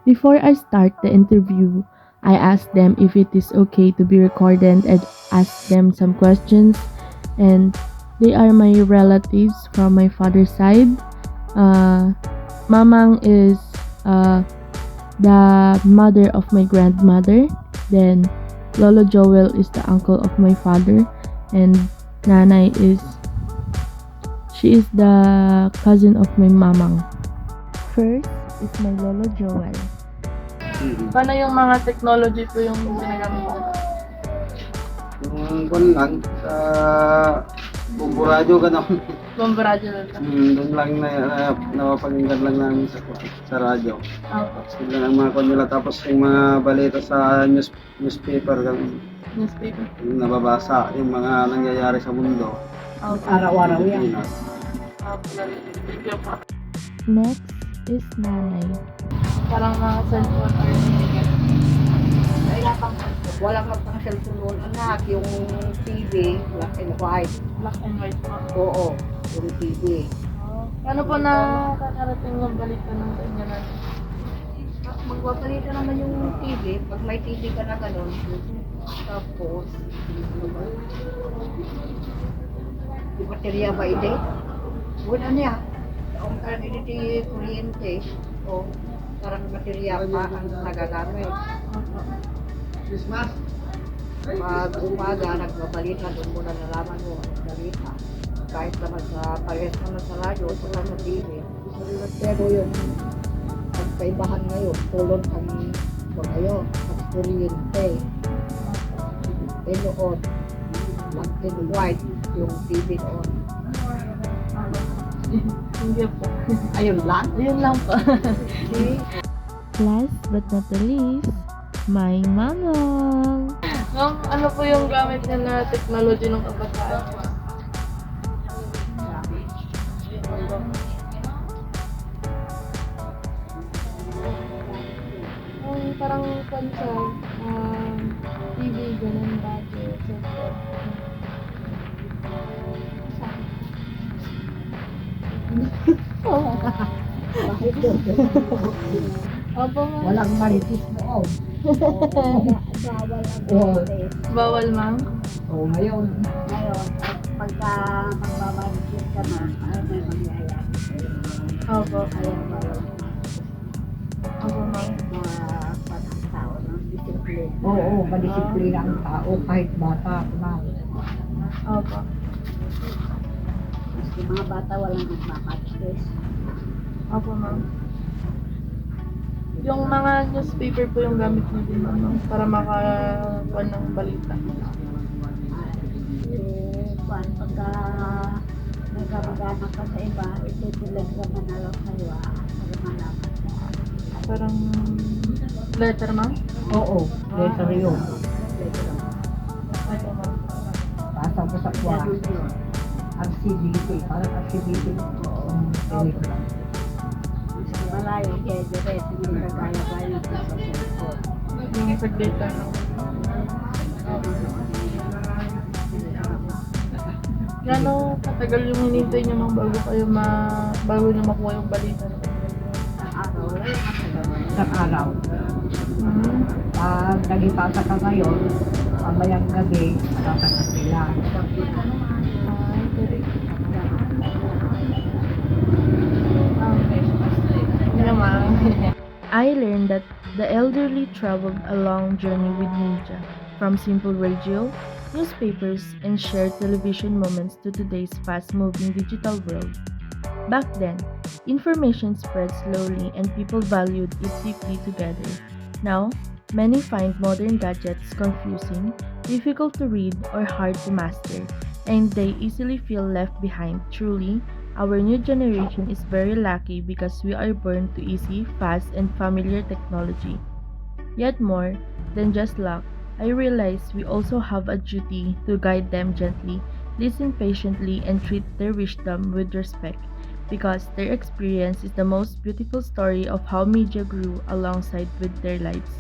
Before I start the interview, I ask them if it is okay to be recorded and ask them some questions. And they are my relatives from my father's side. Uh, Mamang is the mother of my grandmother. Then Lolo Joel is the uncle of my father. And Nanay she is the cousin of my mamang. First is my Lolo Joel. Paano yung mga technology po yung ginagamit mo? Yung kwan lang, sa bumbu radyo gano'n. Bomba radyo lang. Doon lang napapakinggan lang namin sa radyo. Opo. Sila ang mga kwan nila. Tapos yung mga balita sa newspaper, Newspaper. yung nababasa, yung mga nangyayari sa mundo. Opo. Araw-araw yan. Next is Nanay. Parang mga cellphone or hindi. Wala kang pang cellphone noon, anak. Yung TV, black and white. Black and white po. Oo, yung TV. Paano po na kakarating ng balita ng kanya natin? Magpapalita naman yung TV, pag may TV ka na ganun. Tapos, yung baterya ba ide? Wala niya. Ang parang ide kuryente. O, parang baterya pa ang nagagamit. Christmas? Pag umaga, nagbabalita, doon mo na nalaman mo ang balita. Kahit naman sa parehas naman sa radyo o sa TV. Pero yung pagkaibahan ngayon, tulad ang ngayon, at kuryente. Eh noon, black and white yung TV noon. Hindi po. Ayun lang. Yun lang po. See? Last but not the least, my mamang. Ano po yung gamit niya na technology ng kabataan? Parang konsol, TV, ganun, radyo, cellphone. Bakit doon? Opo, ma'am. Walang maritis noon. Bawal, ma'am. Oo, ngayon. Ngayon, pagka magbabaritis ka na, ay may mangyayari. Opo. Ayan ba yun? Opo, ma'am. Mga tao ng disiplina. Oo, madisiplina ang tao kahit bata. Opo. Maski mga bata walang nagmamatis. Opo, ma'am. Yung mga newspaper po yung gamit niyo din, ma'am, para makakuha ng balita. Pagka nagkamagana ka sa iba, itutulag ka man na lang sa'yo, para malaman. Parang letter, ma'am? Oo, letter yun. Opo, ma'am. Pasok ko sa kuwa. RCBT, parang RCBT. Telegram. Malayo, kaya diretso yung nagaya-gaya sa cellphone. Yung saglit lang. Gano'ng katagal yung hinintay niyo, ma'am, bago niyo makuha yung balita? Isang araw. Pag nagipasa ka ngayon, mamayang gabi, tatanggap nila. I learned that the elderly traveled a long journey with media, from simple radio, newspapers, and shared television moments to today's fast-moving digital world. Back then, information spread slowly and people valued it deeply together. Now, many find modern gadgets confusing, difficult to read, or hard to master, and they easily feel left behind. Truly, our new generation is very lucky because we are born to easy, fast, and familiar technology. Yet more than just luck, I realize we also have a duty to guide them gently, listen patiently, and treat their wisdom with respect because their experience is the most beautiful story of how media grew alongside with their lives.